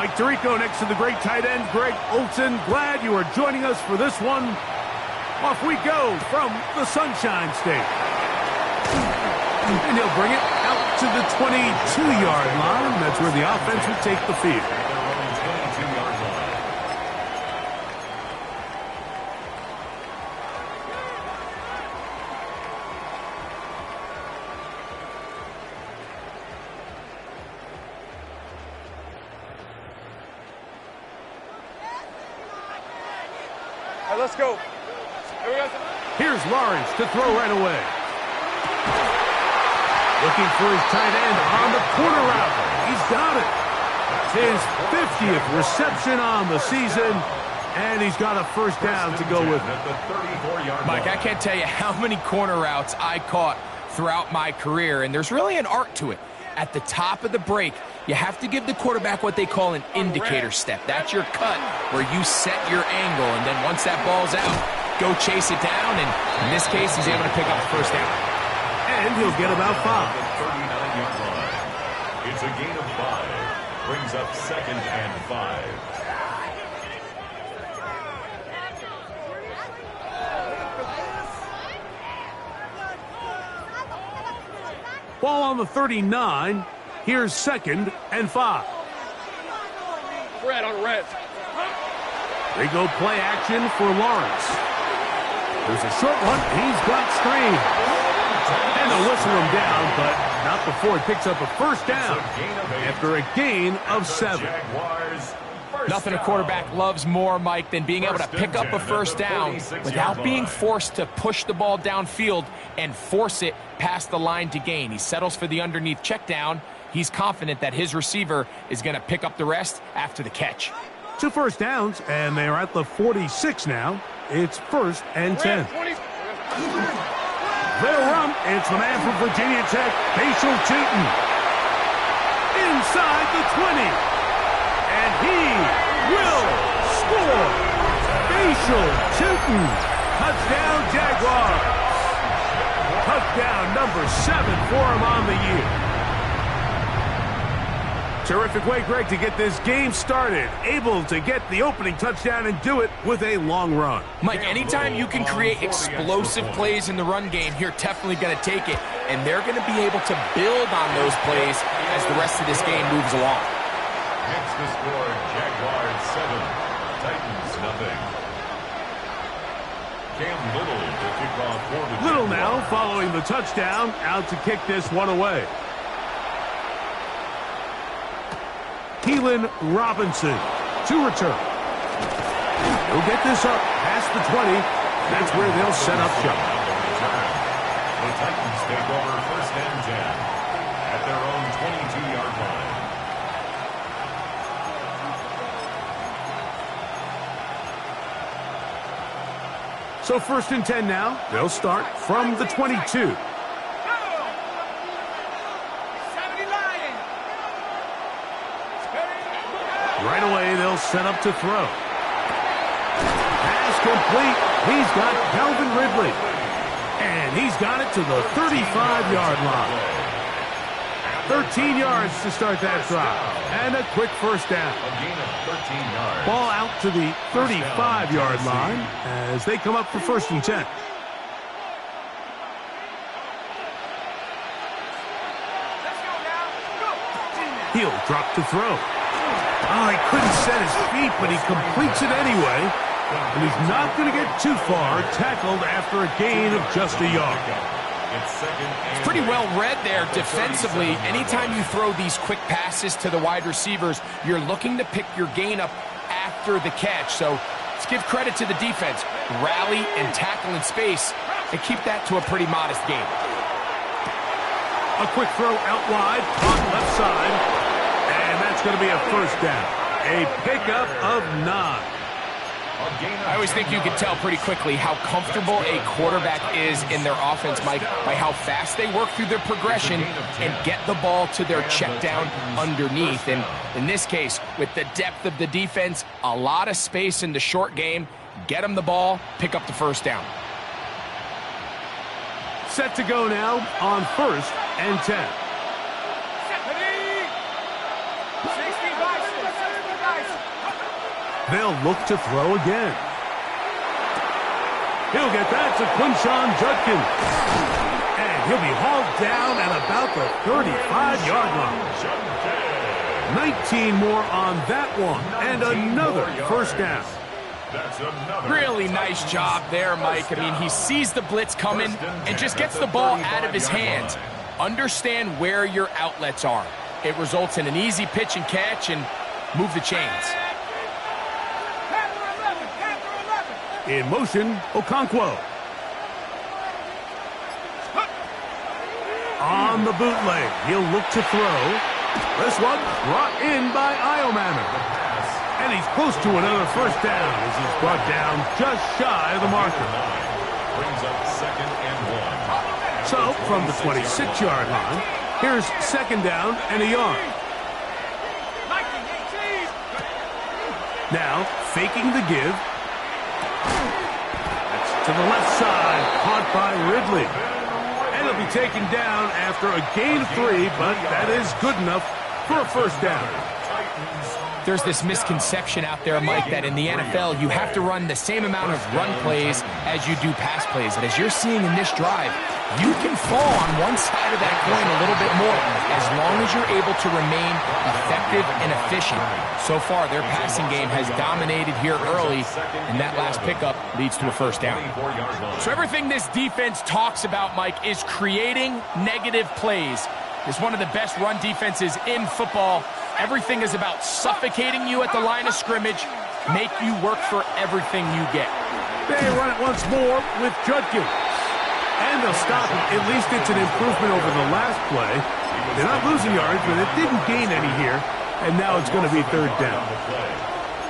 Mike Tirico next to the great tight end, Greg Olson. Glad you are joining us for this one. Off we go from the Sunshine State. And he'll bring it out to the 22-yard line. That's where the offense will take the field. All right, let's go. Here's Lawrence to throw right away. Looking for his tight end on the corner route. He's got it. His 50th reception on the season, and he's got a first down to go with it. Mike, I can't tell you how many corner routes I caught throughout my career, and there's really an art to it. At the top of the break, you have to give the quarterback what they call an indicator step. That's your cut where you set your angle, and then once that ball's out, go chase it down, and in this case, he's able to pick up the first down. And he'll get about 5. 39-yard line. It's a gain of 5. Brings up 2nd and 5. Ball on the 39. Here's 2nd and 5. Red on red. They go play action for Lawrence. There's a short one. He's got screen. And they'll whistle him down, but not before he picks up a first down after a gain of 7. Nothing a quarterback loves more, Mike, than being able to pick up a first down without being forced to push the ball downfield and force it past the line to gain. He settles for the underneath check down. He's confident that his receiver is going to pick up the rest after the catch. 2 first downs, and they're at the 46 now. It's 1st and 10. They'll run. It's the man from Virginia Tech, Bashal Tootin. Inside the 20. And he will score. Bashal Tootin. Touchdown, Jaguars. Touchdown number 7 for him on the year. Terrific way, Greg, to get this game started. Able to get the opening touchdown and do it with a long run. Mike, anytime you can create explosive plays in the run game, you're definitely going to take it. And they're going to be able to build on those plays as the rest of this game moves along. Next to score, Jaguars 7, Titans nothing. Cam Little to kick off for the Little now following the touchdown, out to kick this one away. Keelan Robinson to return. He'll get this up past the 20. That's where they'll set up shop. The Titans take over 1st and 10 at their own 22-yard line. So 1st and 10 now. They'll start from the 22. Right away, they'll set up to throw. Pass complete. He's got Calvin Ridley. And he's got it to the 35-yard line. 13 yards to start that drive. And a quick first down. A gain of 13 yards. Ball out to the 35-yard line as they come up for 1st and 10. He'll drop to throw. Oh, he couldn't set his feet, but he completes it anyway. And he's not going to get too far, tackled after a gain of just a yard. It's pretty well read there defensively. Anytime you throw these quick passes to the wide receivers, you're looking to pick your gain up after the catch. So let's give credit to the defense. Rally and tackle in space and keep that to a pretty modest gain. A quick throw out wide, on left side. And that's going to be a first down. A pickup of 9. I always think you can tell pretty quickly how comfortable a quarterback is in their offense, Mike, by how fast they work through their progression and get the ball to their check down underneath. And in this case, with the depth of the defense, a lot of space in the short game, get them the ball, pick up the first down. Set to go now on 1st and 10. They'll look to throw again. He'll get that to Quinshon Judkins. And he'll be hauled down at about the 35-yard line. 19 more on that one, and another first down. Really nice job there, Mike. I mean, he sees the blitz coming and just gets the ball out of his hands. Understand where your outlets are. It results in an easy pitch and catch and move the chains. In motion, Okonkwo. On the bootleg, he'll look to throw. This one brought in by Iomanner. And he's close to another first down as he's brought down just shy of the marker. Brings up 2nd and 1. So, from the 26-yard line, here's 2nd down and a yard. Now, faking the give. That's to the left side, caught by Ridley. And he'll be taken down after a gain of 3, but that is good enough for a first down. There's this misconception out there, Mike, that in the NFL you have to run the same amount of run plays as you do pass plays. And as you're seeing in this drive, you can fall on one side of that coin a little bit more as long as you're able to remain effective and efficient. So far, their passing game has dominated here early, and that last pickup leads to a first down. So everything this defense talks about, Mike, is creating negative plays. It's one of the best run defenses in football. Everything is about suffocating you at the line of scrimmage, make you work for everything you get. They run it once more with Judkins. And they'll stop him. At least it's an improvement over the last play. They're not losing yards, but it didn't gain any here. And now it's going to be 3rd down.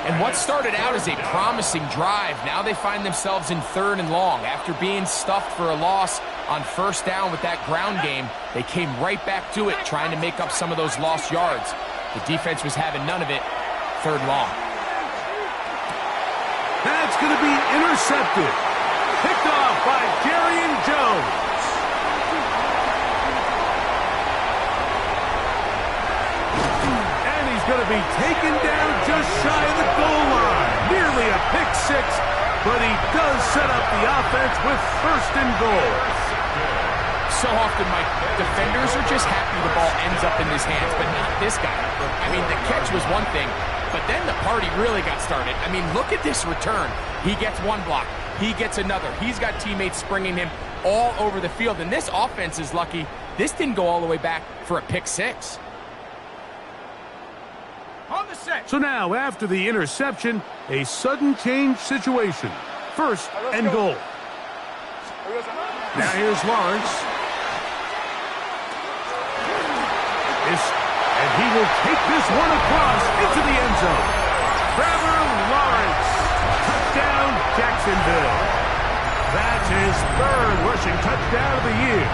And what started out as a promising drive, now they find themselves in 3rd and long. After being stuffed for a loss on 1st down with that ground game, they came right back to it, trying to make up some of those lost yards. The defense was having none of it. 3rd and long. That's going to be intercepted. Picked off by Darian Jones. And he's going to be taken down just shy of the goal line. Nearly a pick 6, but he does set up the offense with 1st and goal. So often, Mike, defenders are just happy the ball ends up in his hands, but not this guy. I mean, the catch was one thing, but then the party really got started. I mean, look at this return. He gets one block. He gets another. He's got teammates springing him all over the field, and this offense is lucky this didn't go all the way back for a pick 6. On the set. So now, after the interception, a sudden change situation. 1st and goal. Now here's Lawrence. And he will take this one across into the end zone. Trevor Lawrence. Touchdown, Jacksonville. That's his 3rd rushing touchdown of the year.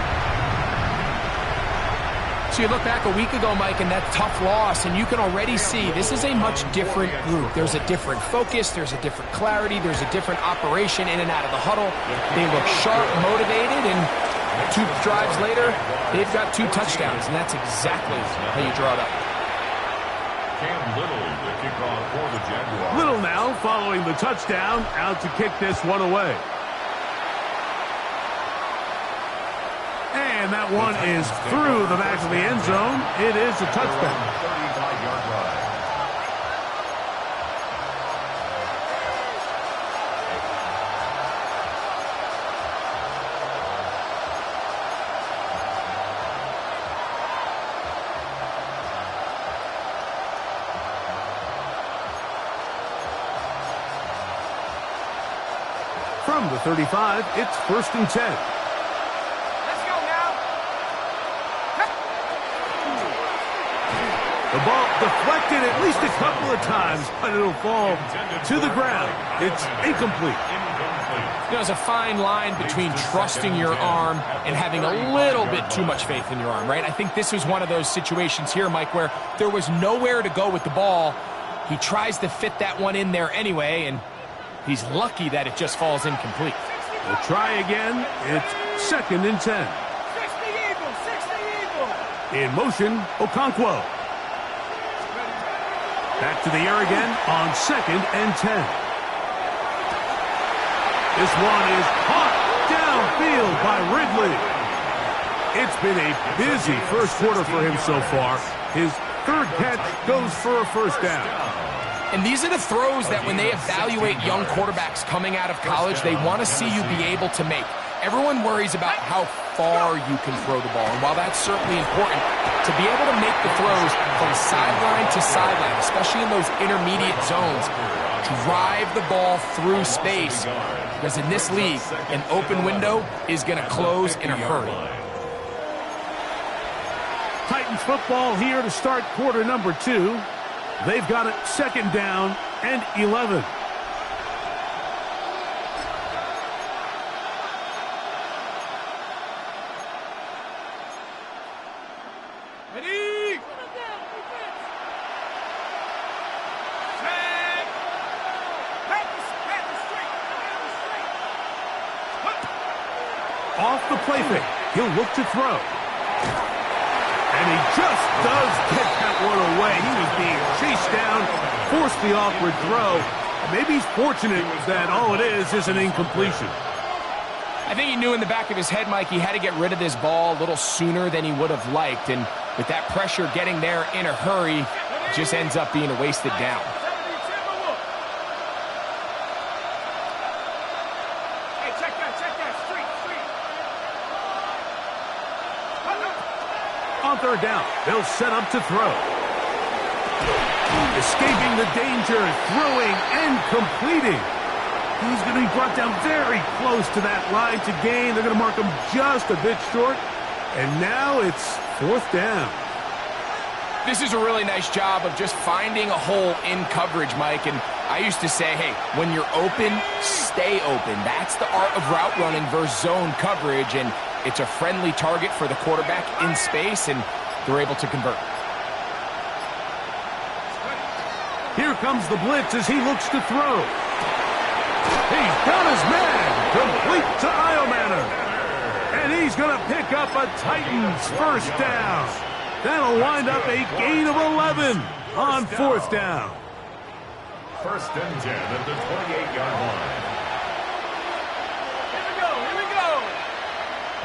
So you look back a week ago, Mike, and that tough loss, and you can already see this is a much different group. There's a different focus. There's a different clarity. There's a different operation in and out of the huddle. They look sharp, motivated, and 2 drives later, they've got 2 touchdowns, and that's exactly how you draw it up. Cam Little, the kickoff for the Jaguars. Little now following the touchdown, out to kick this one away. And that one is through the back of the end zone. It is a touchback. 35-yard run. From the 35, it's 1st and 10. Let's go now. The ball deflected at least a couple of times, but it'll fall to the ground. It's incomplete. There's a fine line between trusting your arm and having a little bit too much faith in your arm, right? I think this was one of those situations here, Mike, where there was nowhere to go with the ball. He tries to fit that one in there anyway, and he's lucky that it just falls incomplete. We'll try again. It's 2nd and 10. 60 Eagles, 60 Eagles. In motion, Okonkwo. Back to the air again on 2nd and 10. This one is caught downfield by Ridley. It's been a busy first quarter for him so far. His third catch goes for a first down. And these are the throws that when they evaluate young quarterbacks coming out of college, they want to see you be able to make. Everyone worries about how far you can throw the ball. And while that's certainly important, to be able to make the throws from sideline to sideline, especially in those intermediate zones, drive the ball through space. Because in this league, an open window is going to close in a hurry. Titans football here to start quarter number 2. They've got it 2nd down and 11. Ready? Set. Off the play fake, he'll look to throw. And he just does get that one away. He was being chased down, forced the awkward throw. Maybe he's fortunate that all it is an incompletion. I think he knew in the back of his head, Mike, he had to get rid of this ball a little sooner than he would have liked. And with that pressure getting there in a hurry, it just ends up being a wasted down. Hey, check that. Street. On 3rd down, they'll set up to throw. Escaping the danger, throwing and completing. He's going to be brought down very close to that line to gain. They're going to mark him just a bit short. And now it's 4th down. This is a really nice job of just finding a hole in coverage, Mike. And I used to say, hey, when you're open, stay open. That's the art of route running versus zone coverage. And it's a friendly target for the quarterback in space, and they're able to convert. Here comes the blitz as he looks to throw. He's got his man, complete to Iomanner. And he's going to pick up a Titans first down. That'll wind up a gain of 11 on 4th down. 1st and 10 at the 28-yard line. Here we go.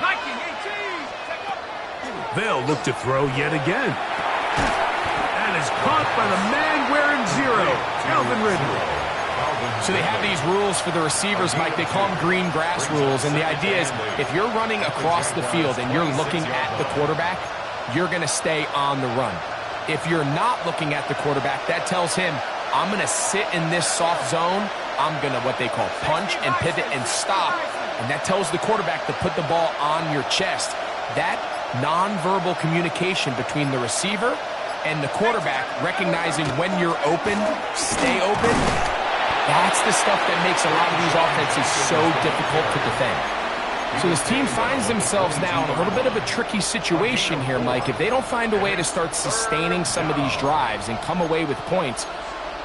Hiking 18. Check up. They'll look to throw yet again. And is caught by the man wearing 0, Calvin Ridley. So they have these rules for the receivers, Mike. They call them green grass rules. And the idea is if you're running across the field and you're looking at the quarterback, you're going to stay on the run. If you're not looking at the quarterback, that tells him, I'm going to sit in this soft zone. I'm going to what they call punch and pivot and stop. And that tells the quarterback to put the ball on your chest. That nonverbal communication between the receiver and the quarterback, recognizing when you're open, stay open, that's the stuff that makes a lot of these offenses so difficult to defend. So this team finds themselves now in a little bit of a tricky situation here, Mike. If they don't find a way to start sustaining some of these drives and come away with points,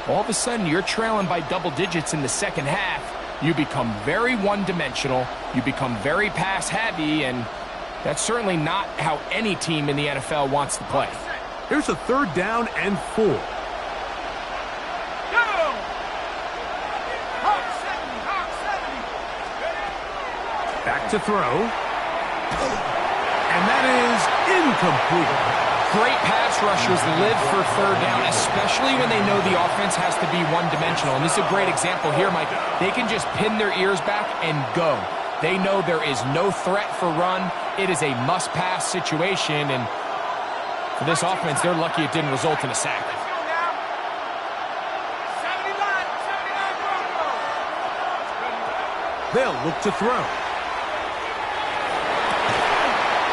all of a sudden you're trailing by double digits in the second half. You become very one-dimensional. You become very pass-heavy, and that's certainly not how any team in the NFL wants to play. Here's a 3rd down and 4. Back to throw. And that is incomplete. Great pass rushers live for 3rd down, especially when they know the offense has to be one-dimensional. And this is a great example here, Mike. They can just pin their ears back and go. They know there is no threat for run. It is a must-pass situation, and for this offense, they're lucky it didn't result in a sack. They'll look to throw.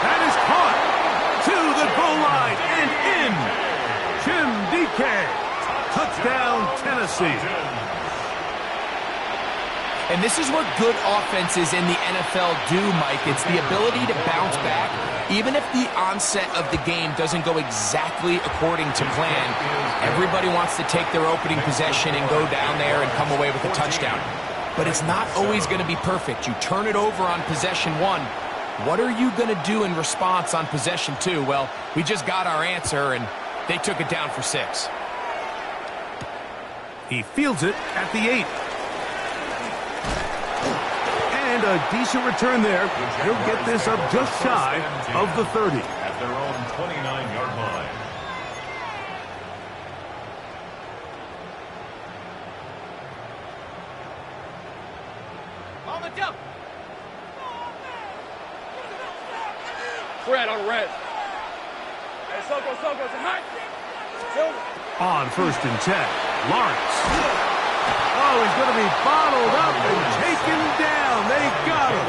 That is caught to the goal line and in. Jim DK. Touchdown, Tennessee. And this is what good offenses in the NFL do, Mike. It's the ability to bounce back. Even if the onset of the game doesn't go exactly according to plan, everybody wants to take their opening possession and go down there and come away with a touchdown. But it's not always going to be perfect. You turn it over on possession 1. What are you going to do in response on possession 2? Well, we just got our answer, and they took it down for 6. He fields it at the 8. And a decent return there. He'll get this up just shy of the 30. At their own 29-yard line. On the double. Red on red. Hey, Soko, tonight. On 1st and 10, Lawrence. Oh, he's going to be bottled up and taken down. They got him.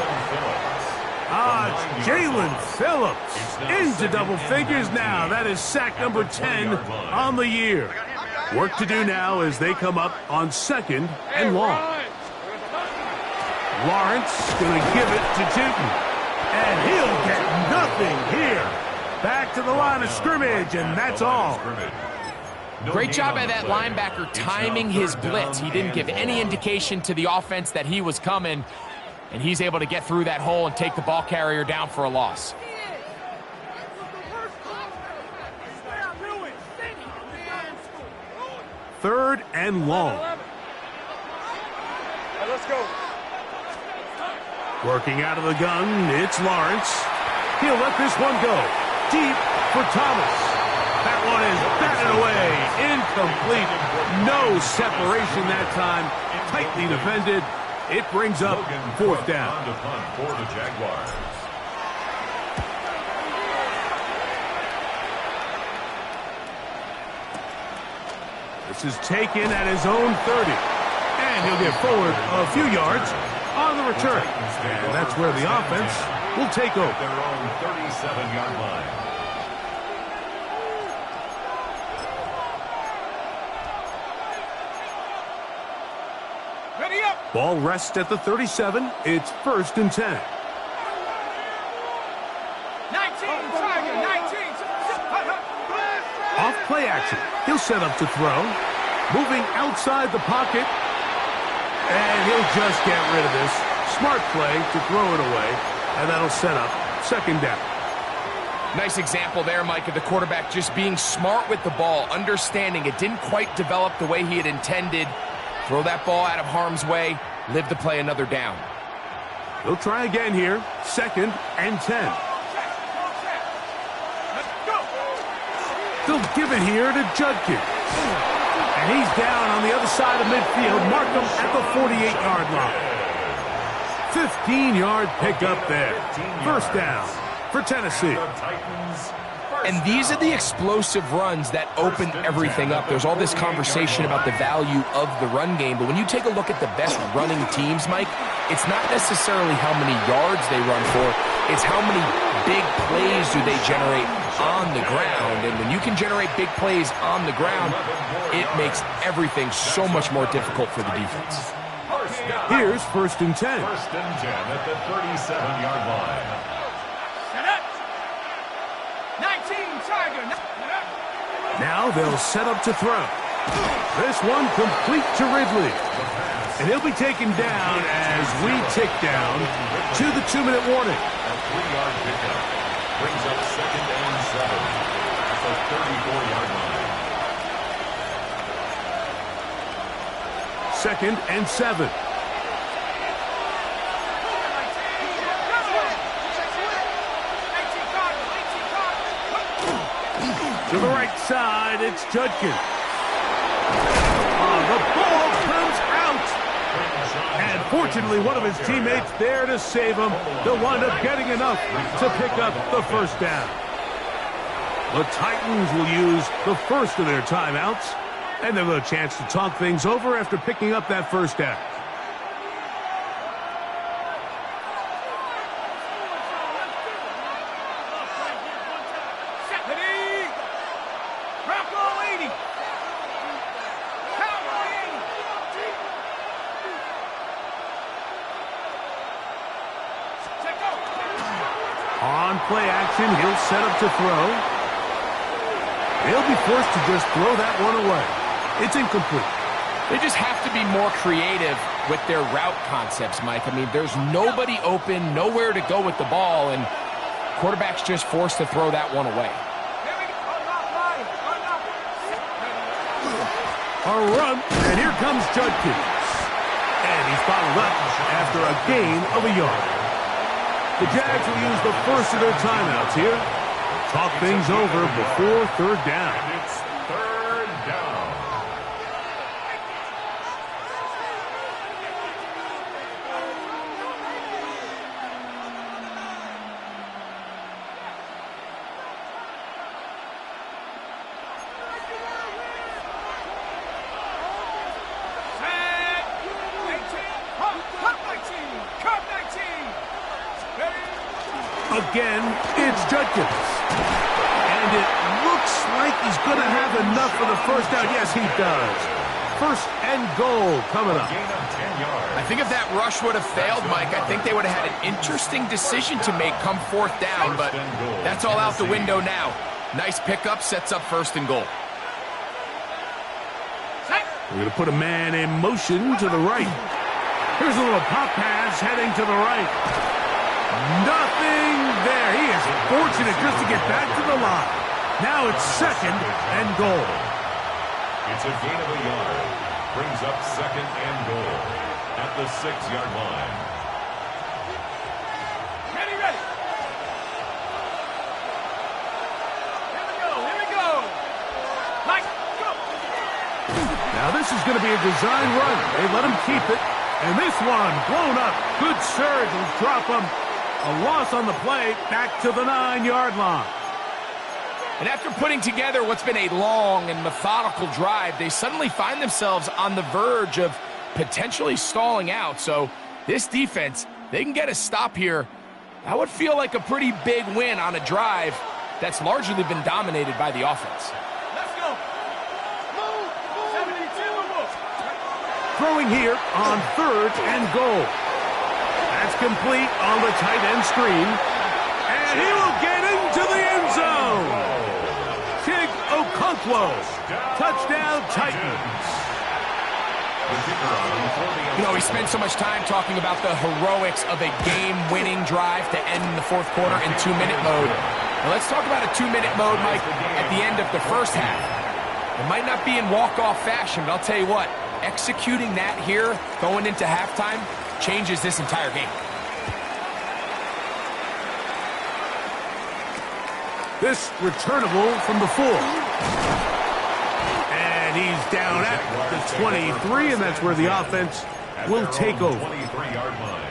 It's Jalen Phillips into double figures now. That is sack number 10 on the year. Work to do now as they come up on 2nd and long. Lawrence going to give it to Tootin. And he'll get nothing here. Back to the line of scrimmage, and that's all. Great job by that linebacker timing his blitz. He didn't give any indication to the offense that he was coming, and he's able to get through that hole and take the ball carrier down for a loss. Third and long. Let's go. Working out of the gun, it's Lawrence. He'll let this one go. Deep for Thomas. That one is batted away. Incomplete. No separation that time. Tightly defended. It brings up 4th down. On to punt for the Jaguars. This is taken at his own 30. And he'll get forward a few yards on the return. And that's where the offense will take over. Their own 37-yard line. Ready up. Ball rests at the 37. It's 1st and 10. 19, Tiger, 19. Off play action. He'll set up to throw. Moving outside the pocket. And he'll just get rid of this. Smart play to throw it away. And that'll set up 2nd down. Nice example there, Mike, of the quarterback just being smart with the ball, understanding it didn't quite develop the way he had intended. Throw that ball out of harm's way, live to play another down. He'll try again here. 2nd and 10. They'll give it here to Judkins. And he's down on the other side of midfield. Mark him at the 48-yard line. 15-yard pickup there. 1st down for Tennessee. And these are the explosive runs that open everything up. There's all this conversation about the value of the run game, but when you take a look at the best running teams, Mike, it's not necessarily how many yards they run for, it's how many big plays do they generate on the ground. And when you can generate big plays on the ground, it makes everything so much more difficult for the defense. Here's 1st and 10. 1st and 10 at the 37-yard line. Set up. 19, Tiger. Now they'll set up to throw. This one complete to Ridley. And he'll be taken down as we tick down to the 2-minute warning. A 3-yard pickup brings up 2nd and 7 at the 34-yard line. 2nd and 7. To the right side, it's Judkins. The ball comes out. And fortunately, one of his teammates there to save him. They'll wind up getting enough to pick up the 1st down. The Titans will use the first of their timeouts. And they'll have a chance to talk things over after picking up that 1st down. On play action, he'll set up to throw. They'll be forced to just throw that one away. It's incomplete. They just have to be more creative with their route concepts, Mike. I mean, there's nobody open, nowhere to go with the ball, and quarterback's just forced to throw that one away. A run, and here comes Judkins. And he's followed up after a gain of a yard. The Jags will use the first of their timeouts here. Talk things over before third down. And it's third down. Set. 18. Cut 19. Cut 19. Ready. Again, it's Judkins. And it looks like he's going to have enough for the first down. Yes, he does. First and goal coming up. Gain of 10 yards. I think if that rush would have failed, Mike, I think they would have had an interesting decision to make come fourth down, but that's all out the window now. Nice pickup, sets up first and goal. We're going to put a man in motion to the right. Here's a little pop pass heading to the right. Nothing there. He is fortunate just to get back to the line. Now it's second and goal. It's a gain of a yard. Brings up second and goal at the 6-yard line. Ready, ready. Here we go. Here we go. Mike, go. Now this is going to be a design run. They let him keep it. And this one blown up. Good surge will drop him. A loss on the play, back to the 9-yard line. And after putting together what's been a long and methodical drive, they suddenly find themselves on the verge of potentially stalling out. So this defense, they can get a stop here. That would feel like a pretty big win on a drive that's largely been dominated by the offense. Let's go. Move. 72. Move. Throwing here on third and goal. That's complete on the tight end screen. And he will get into the end zone. Tig Okonkwo. Touchdown, Titans. You know, we spent so much time talking about the heroics of a game-winning drive to end in the fourth quarter in 2-minute mode. Now let's talk about a 2-minute mode, Mike, at the end of the first half. It might not be in walk-off fashion, but I'll tell you what, executing that here going into halftime changes this entire game. This returnable from the 4. And he's down at the 23, and that's where the offense will take over. 23-yard line.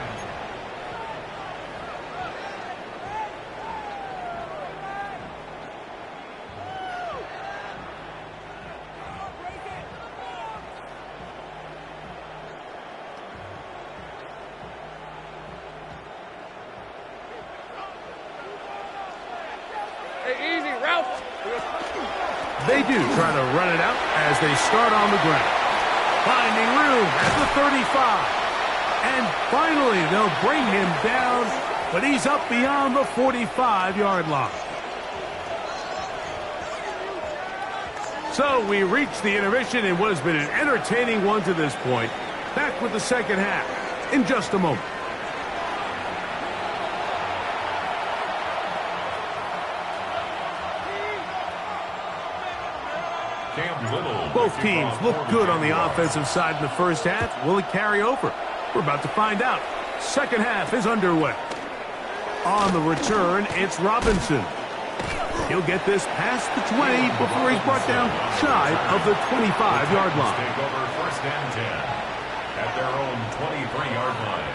Easy, Ralph. They do try to run it out as they start on the ground. Finding room at the 35. And finally, they'll bring him down, but he's up beyond the 45-yard line. So we reach the intermission in what has been an entertaining one to this point. Back with the second half in just a moment. Both teams look good on the offensive side in the first half. Will it carry over? We're about to find out. Second half is underway. On the return, it's Robinson. He'll get this past the 20 before he's brought down shy of the 25-yard line. Take over first and 10 at their own 23-yard line.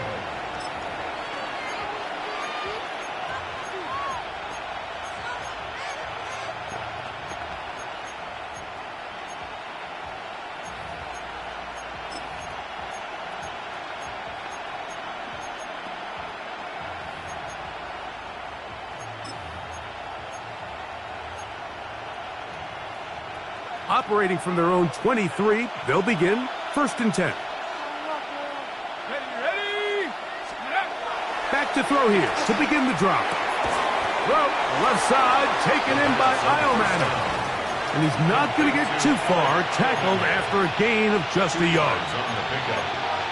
Operating from their own 23, they'll begin first and 10. Ready. Back to throw here to begin the drop. Throw, left side, taken in by Iomanner. And he's not going to get too far, tackled after a gain of just a yard.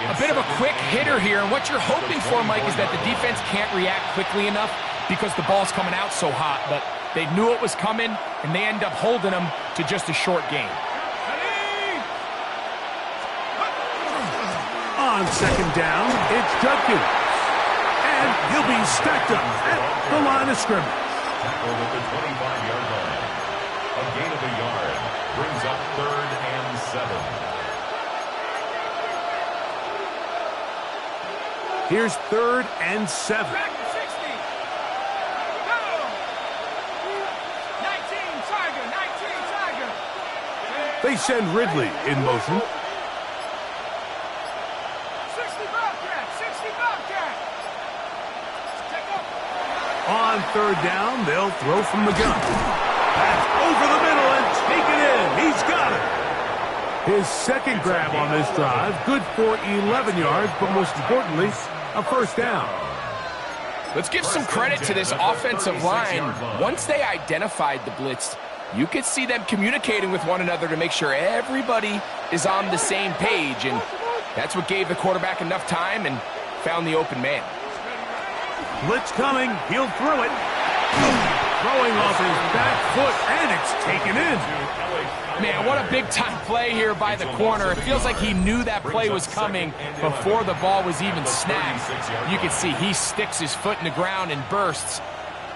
A bit of a quick hitter here, and what you're hoping for, Mike, is that the defense can't react quickly enough because the ball's coming out so hot, but they knew it was coming, and they end up holding them to just a short gain. Ready. On second down, it's Judkins. And he'll be stacked up at the line of scrimmage. Tackled at the 25-yard line. A gain of a yard brings up 3rd and 7. Here's 3rd and 7. Back to 60. Go. 19, Tiger. 19, Tiger. They send Ridley in motion. 60 Bobcat. 60 Bobcat. Take up. On 3rd down, they'll throw from the gun. That's over the middle and take it in. He's got it. His second grab on this drive, good for 11 yards, but most importantly, a first down. Let's give some credit to this offensive line. Once they identified the blitz, you could see them communicating with one another to make sure everybody is on the same page, and that's what gave the quarterback enough time and found the open man. Blitz coming. He'll throw it. Throwing off his back foot, and it's taken in. Man, what a big-time play here by the corner. It feels like he knew that play was coming before the ball was even snapped. You can see he sticks his foot in the ground and bursts.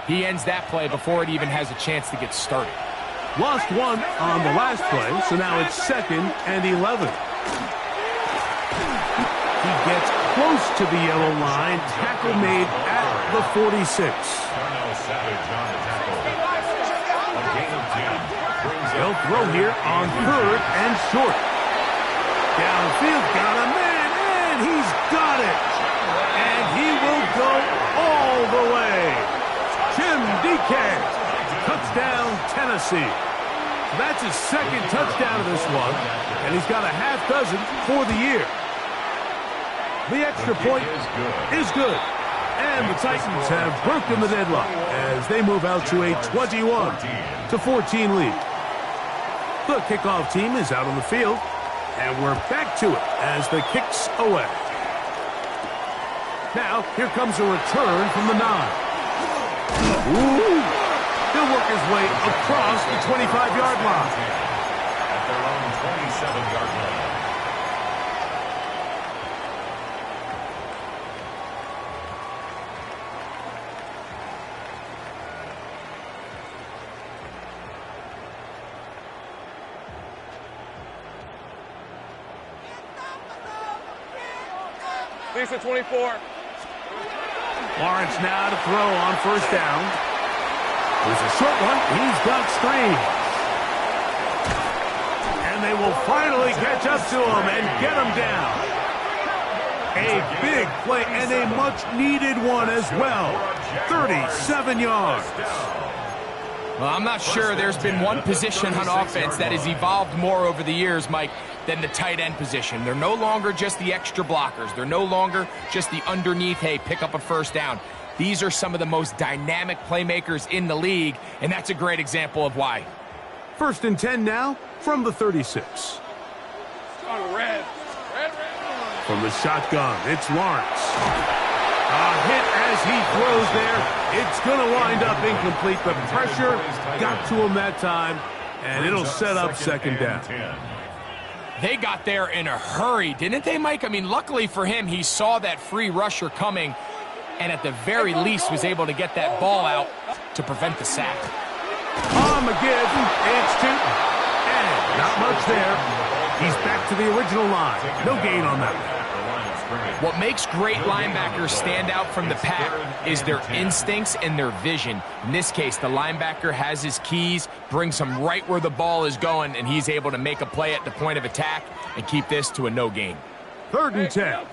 He ends that play before it even has a chance to get started. Lost one on the last play, so now it's 2nd and 11. He gets close to the yellow line. Tackle made at the 46. They'll throw here on 3rd and short. Downfield, got a man, and he's got it. And he will go all the way. Jim DK, touchdown Tennessee. That's his 2nd touchdown of this one, and he's got a half dozen for the year. The extra point is good, and the Titans have broken the deadlock as they move out to a 21-14 lead. The kickoff team is out on the field, and we're back to it as the kick's away. Now, here comes a return from the 9. Ooh! He'll work his way across the 25-yard line. At their own 27-yard line. Lisa 24. Lawrence now to throw on 1st down. There's a short one. He's got Strange. And they will finally catch up to him and get him down. A big play and a much-needed one as well. 37 yards. Well, I'm not sure there's been one position on offense that has evolved more over the years, Mike, than the tight end position. They're no longer just the extra blockers. They're no longer just the underneath, hey, pick up a first down. These are some of the most dynamic playmakers in the league, and that's a great example of why. 1st and 10 now from the 36. Red. From the shotgun, it's Lawrence. A hit as he throws there. It's going to wind up incomplete. The pressure got to him that time, and it'll set up 2nd down. They got there in a hurry, didn't they, Mike? I mean, luckily for him, he saw that free rusher coming, and at the very least was able to get that ball out to prevent the sack. On the give, it's 2. And not much there. He's back to the original line. No gain on that one. What makes great linebackers stand out from the pack is their instincts and their vision. In this case, the linebacker has his keys, brings him right where the ball is going, and he's able to make a play at the point of attack and keep this to a no gain. 3rd and 10.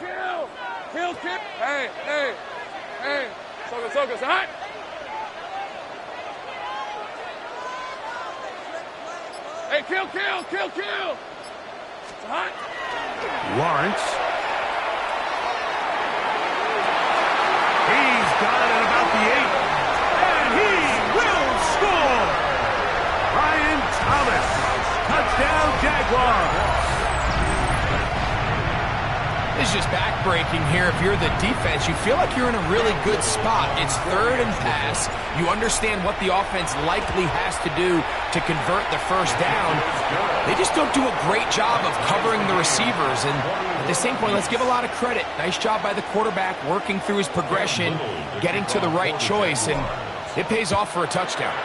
Kill. Hey. Soka, hot. Hey, kill. It's hot. Lawrence. He's got it at about the 8. And he will score! Brian Thomas. Touchdown, Jaguars. This just back-breaking here. If you're the defense, you feel like you're in a really good spot. It's third and pass. You understand what the offense likely has to do to convert the first down. They just don't do a great job of covering the receivers. And at the same point, let's give a lot of credit. Nice job by the quarterback working through his progression, getting to the right choice, and it pays off for a touchdown.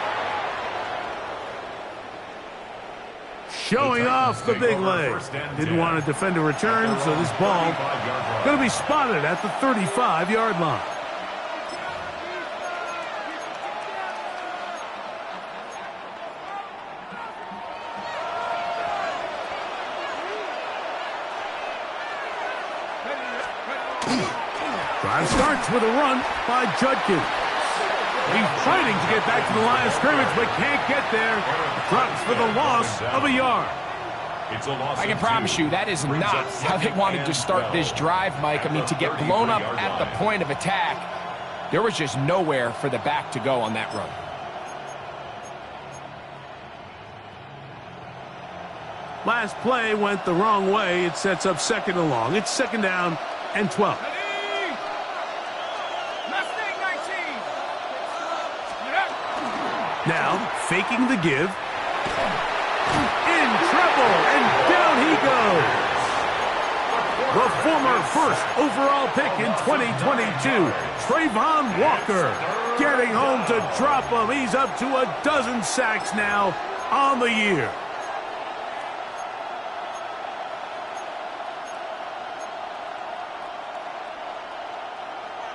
Showing off the big leg. Didn't want to defend a return, so this ball going to be spotted at the 35-yard line. Drive starts with a run by Judkins. He's fighting to get back to the line of scrimmage, but can't get there. Drops for the loss of a yard. I can promise you that is not how they wanted to start this drive, Mike. I mean, to get blown up at the point of attack, there was just nowhere for the back to go on that run. Last play went the wrong way. It sets up second and long. It's second down and 12. Now, faking the give. In trouble, and down he goes. The former first overall pick in 2022, Trayvon Walker, getting home to drop him. He's up to a dozen sacks now on the year.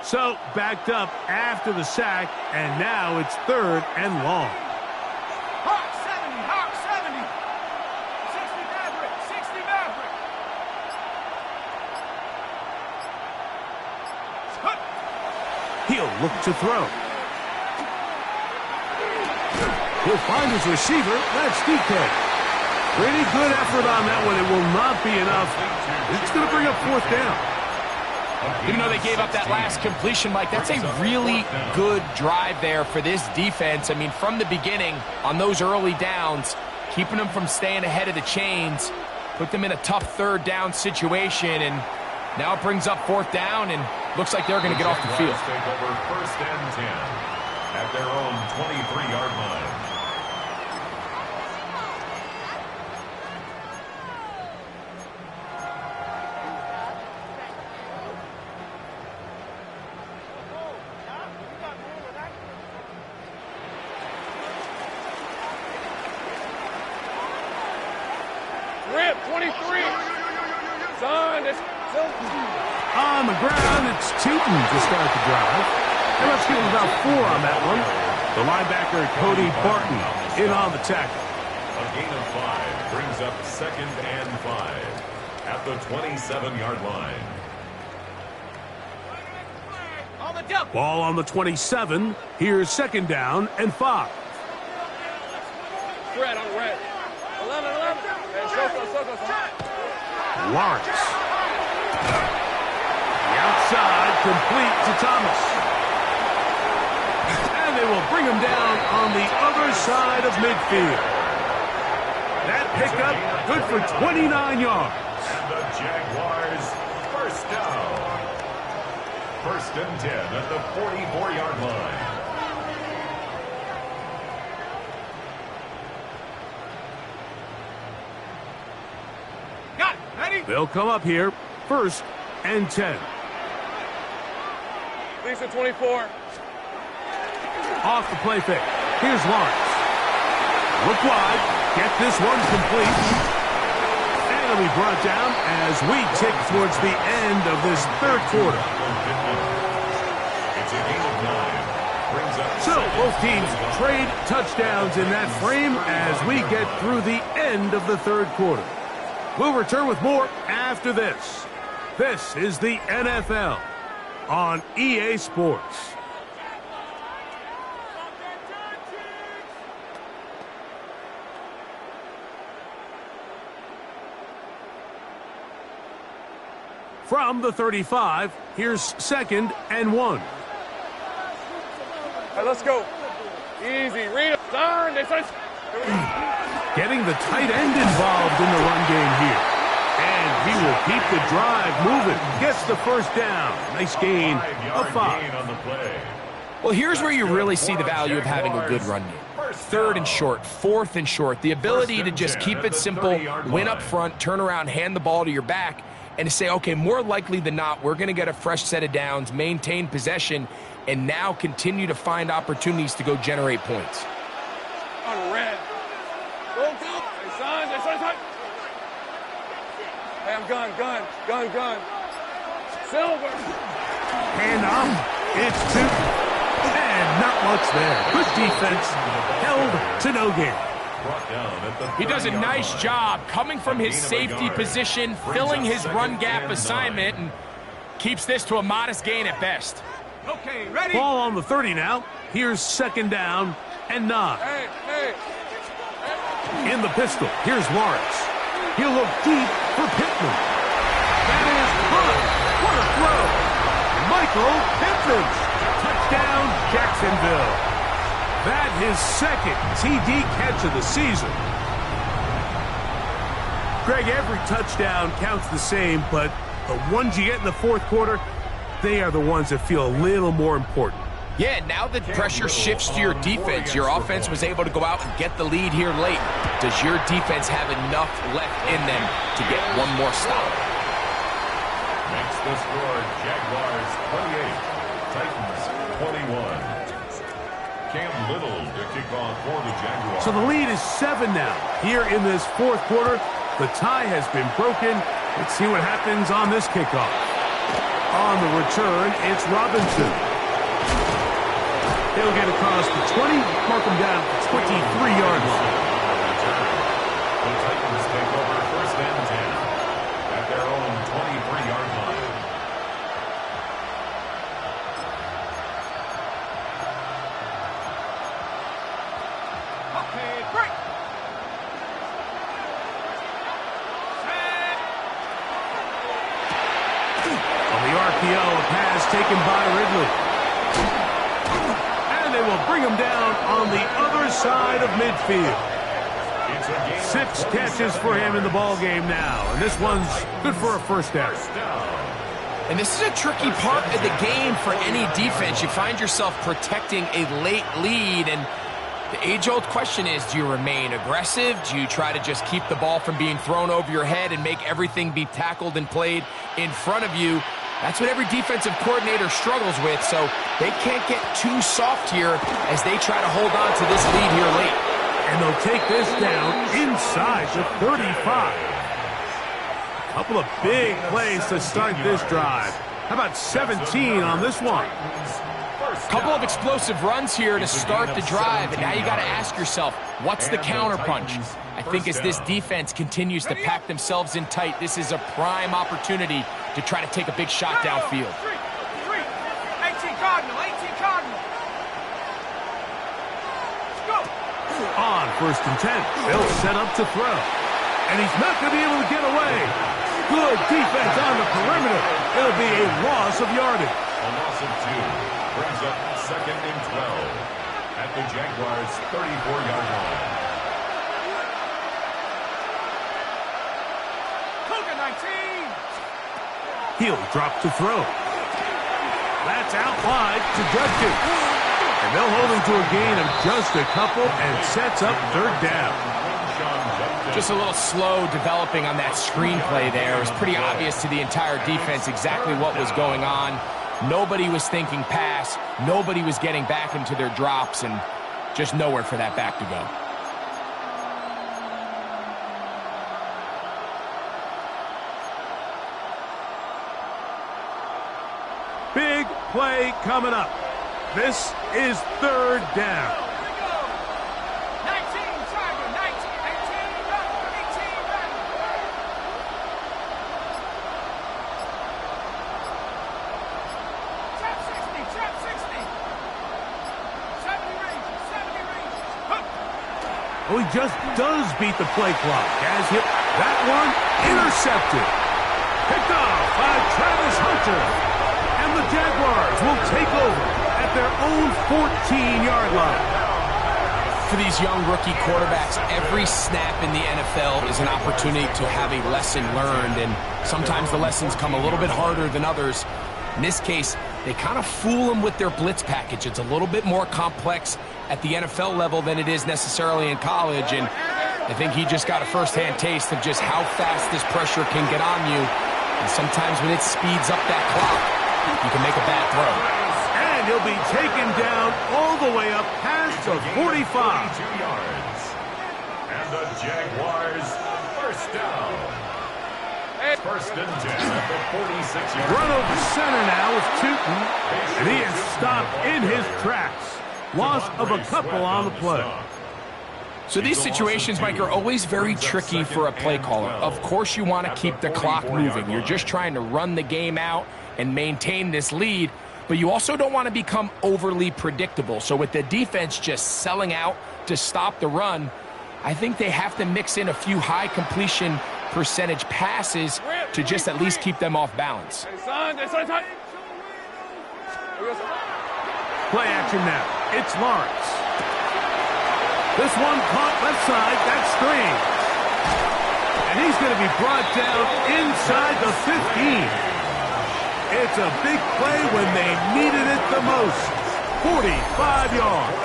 So, backed up after the sack, and now it's third and long. Hawk 70, Hawk 70. 60 Maverick, 60 Maverick. He'll look to throw. He'll find his receiver. That's DK. Pretty good effort on that one. It will not be enough. It's going to bring up fourth down. Even though they gave up that last completion, Mike, that's a really good drive there for this defense. I mean, from the beginning, on those early downs, keeping them from staying ahead of the chains, put them in a tough third down situation, and now it brings up fourth down, and looks like they're going to get off the field. Take over first and 10 at their own 23-yard line. Rip, 23. Son, On the ground, it's Tootin to start the drive. And let's give him about 4 on that one. The linebacker, Cody Barton, in on the tackle. A gain of 5 brings up second and 5 at the 27-yard line. On the dump. Ball on the 27. Here's second down and 5. Red on red. 11. And Soko. Lawrence. The outside, complete to Thomas. And they will bring him down on the other side of midfield. That pickup good for 29 yards. And the Jaguars first down. First and 10 at the 44-yard line. They'll come up here, first and 10. Lisa 24. Off the play fake. Here's Lawrence. Look wide. Get this one complete. And it'll be brought down as we tick towards the end of this third quarter. It's a gain of 9. Brings up So both teams trade touchdowns in that frame as we get through the end of the third quarter. We'll return with more after this. This is the NFL on EA Sports. From the 35, here's second and 1. All right, let's go. Easy. Read it. Darn. Getting the tight end involved in the run game here. And he will keep the drive moving. Gets the first down. Nice gain of 5. Gain on the play. Well, here's where you really see the value of having a good run game. 3rd and short, 4th and short. The ability to just keep it simple, win up front, turn around, hand the ball to your back, and to say, okay, more likely than not, we're going to get a fresh set of downs, maintain possession, and now continue to find opportunities to go generate points. On the red. Go, go. Hey, son. Hey, I'm gun. Silver. Hand off. It's 2. And not much there. Good defense. Held to no gain. He does a nice job coming from his safety position, filling his run gap assignment, and keeps this to a modest gain at best. Okay, ready? Ball on the 30 now. Here's 2nd down and 9. Hey. In the pistol, here's Lawrence. He'll look deep for Pittman. That is good. What a throw. Michael Pittman. Touchdown, Jacksonville. That his 2nd TD catch of the season. Greg, every touchdown counts the same, but the ones you get in the 4th quarter, they are the ones that feel a little more important. Yeah, now that pressure shifts to your defense, your offense was able to go out and get the lead here late. Does your defense have enough left in them to get one more stop? Makes the score Jaguars 28, Titans 21. Cam Little to kick off for the Jaguars. So the lead is 7 now. Here in this 4th quarter, the tie has been broken. Let's see what happens on this kickoff. On the return, it's Robinson. He'll get across the 20, mark him down at the 23-yard line. The Titans take over 1st and 10 at their own 23-yard line. Okay, break. On the RPO, a pass taken by Ridley. And they will bring him down on the other side of midfield. 6 catches for him in the ball game now. And this one's good for a 1st down. And this is a tricky part of the game for any defense. You find yourself protecting a late lead, and the age-old question is, do you remain aggressive? Do you try to just keep the ball from being thrown over your head and make everything be tackled and played in front of you? That's what every defensive coordinator struggles with, so they can't get too soft here as they try to hold on to this lead here late. And they'll take this down inside the 35. A couple of big plays to start this drive. How about 17 on this one? Couple of explosive runs here to start the drive, and now you got to ask yourself, what's the counterpunch? I think as this defense continues to pack themselves in tight, this is a prime opportunity to try to take a big shot downfield. 18 Cardinal. Let's go. On 1st and 10, they'll set up to throw. And he's not going to be able to get away. Good defense on the perimeter. It'll be a loss of yardage. A loss of 2 brings up 2nd and 12 at the Jaguars' 34-yard line. Cougar 19. He'll drop to throw. That's out wide to Judkins. And they'll hold him to a gain of just a couple and sets up 3rd down. Just a little slow developing on that screenplay there. It was pretty obvious to the entire defense exactly what was going on. Nobody was thinking pass. Nobody was getting back into their drops, and just nowhere for that back to go. Big play coming up. This is 3rd down. 19, Tiger, 19, 18, run, 18, run. Trap 60. 70 range. Huh. Oh, he just does beat the play clock. As hit that one, intercepted. Picked off by Travis Hunter. And the Jaguars will take over at their own 14-yard line. For these young rookie quarterbacks, every snap in the NFL is an opportunity to have a lesson learned, and sometimes the lessons come a little bit harder than others. In this case, they kind of fool them with their blitz package. It's a little bit more complex at the NFL level than it is necessarily in college, and I think he just got a first-hand taste of just how fast this pressure can get on you, and sometimes when it speeds up that clock, you can make a bad throw. And he'll be taken down all the way up past the 45. 42 yards. And the Jaguars first down. First and 10 at the 46-yard line. Run over center now with Tootin, and he is stopped in his tracks. Loss of a couple on the play. So these situations, Mike, are always very tricky for a play caller. Of course you want to keep the clock moving. You're just trying to run the game out and maintain this lead, but you also don't want to become overly predictable. So with the defense just selling out to stop the run, I think they have to mix in a few high completion percentage passes to just at least keep them off balance. Play action now. It's Lawrence. This one caught left side. That's Strange. And he's going to be brought down inside the 15. It's a big play when they needed it the most. 45 yards.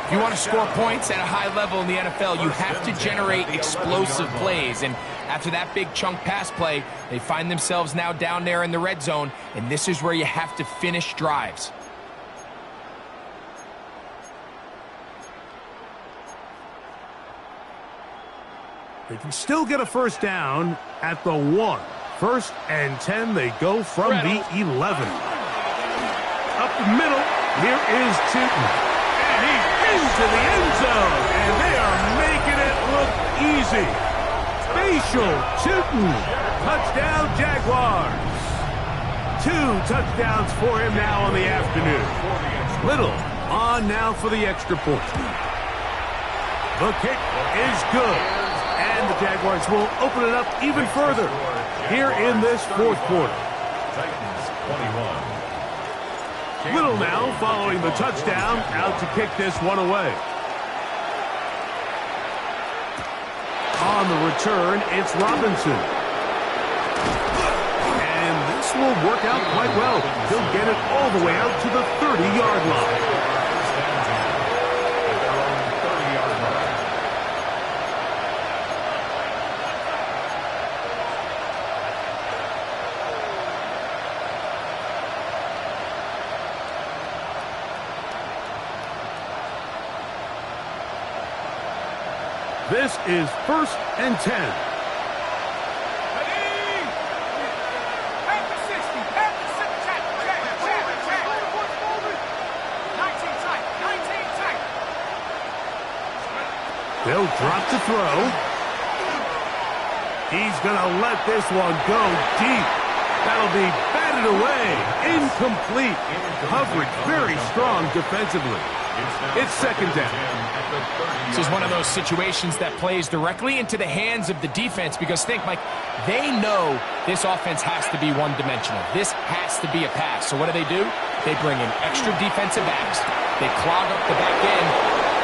If you want to score points at a high level in the NFL, you have to generate explosive plays. And after that big chunk pass play, they find themselves now down there in the red zone. And this is where you have to finish drives. They can still get a first down at the 1. First and 10, they go from the 11. Up the middle, here is Tootin. And he's into the end zone, and they are making it look easy. Spatial Tootin. Touchdown, Jaguars. 2 touchdowns for him now on the afternoon. Little on now for the extra point. The kick is good. And the Jaguars will open it up even further here in this fourth quarter. Titans 21. Little now following the touchdown, out to kick this one away. On the return, it's Robinson. And this will work out quite well. He'll get it all the way out to the 30-yard line. This is first and 10. Ready? Back to 60. Back to 60. Check. 19 tight. 19 tight. They'll drop the throw. He's going to let this one go deep. That'll be batted away. Incomplete. Coverage very strong defensively. It's second down. This is one of those situations that plays directly into the hands of the defense because think, Mike, they know this offense has to be one-dimensional. This has to be a pass. So what do? They bring in extra defensive backs. They clog up the back end.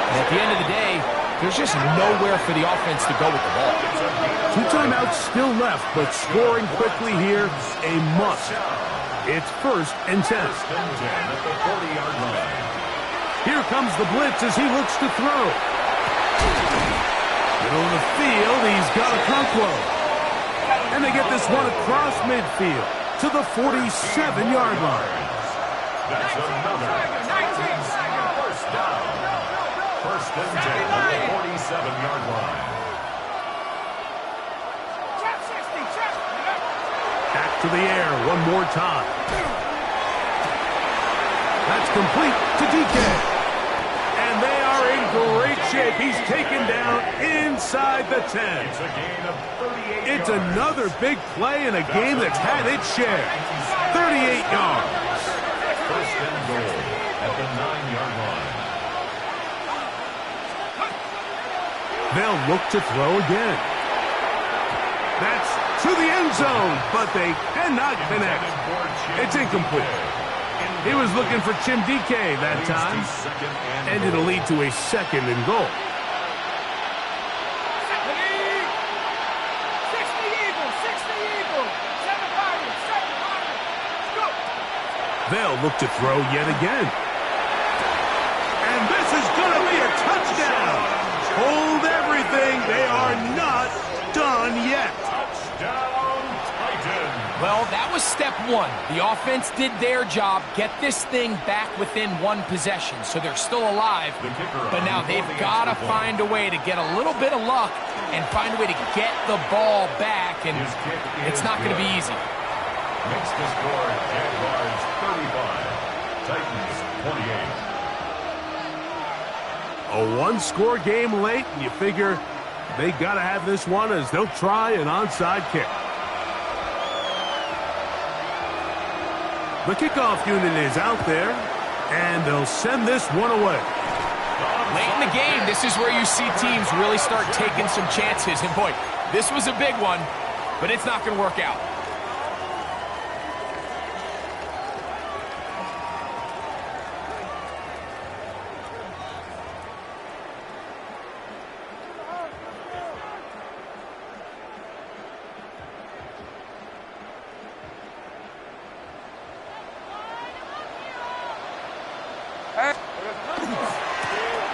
And at the end of the day, there's just nowhere for the offense to go with the ball. 2 timeouts still left, but scoring quickly here, a must. It's first and 10. First and 10 at the 40-yard line. Here comes the blitz as he looks to throw. Middle of the field, he's got a Conquo. And they get this one across midfield to the 47-yard line. That's another first down. First and 10 at the 47-yard line. Back to the air one more time. That's complete to DK. And they are in great shape. He's taken down inside the 10. It's a gain of 38 It's yards. another big play in a game that's had its share. 38 yards. First and goal at the 9-yard line. They'll look to throw again. That's to the end zone, but they cannot connect. It's incomplete. He was looking for Chim DK that time. And it'll lead to a 2nd and goal. 60 Eagles, 60 Eagles. 7 Pirates, 7 Pirates. Let's go. They'll look to throw yet again. And this is going to be a touchdown. Hold everything. They are not done yet. Touchdown, Titans. Well, that was step 1. The offense did their job, get this thing back within 1 possession, so they're still alive. But now they've got to find a way to get a little bit of luck and find a way to get the ball back, and it's not going to be easy. Makes the score Jaguars 35, Titans 28. A 1-score game late, and you figure they got to have this one as they'll try an onside kick. The kickoff unit is out there, and they'll send this one away. Late in the game, this is where you see teams really start taking some chances. And boy, this was a big one, but it's not going to work out.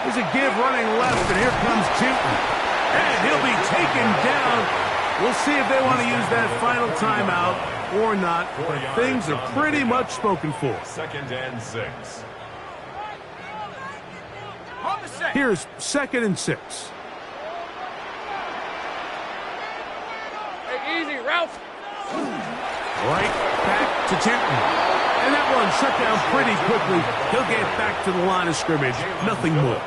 There's a give running left, and here comes Chilton. And he'll be taken down. We'll see if they want to use that final timeout or not. But things are pretty much spoken for. 2nd and 6. On the set. Here's 2nd and 6. Hey, easy, Ralph. Right back to Chilton. And that one shut down pretty quickly. He'll get back to the line of scrimmage. Nothing more.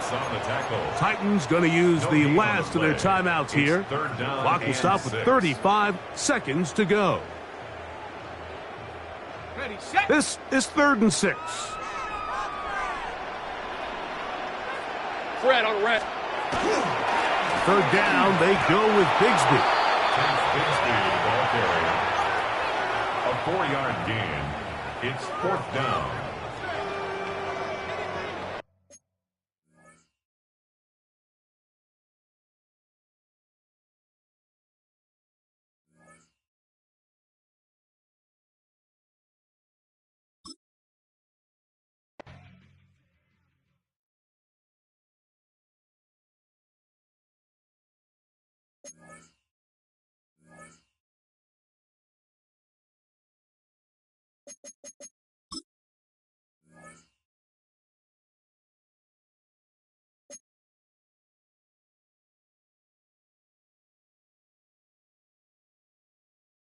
Titans going to use the last of their timeouts here. Clock will stop with 35 seconds to go. Ready, set. This is 3rd and 6. Fred on red. 3rd down, they go with Bigsby. Bigsby, the ball carrier. A 4-yard gain. It's 4th down.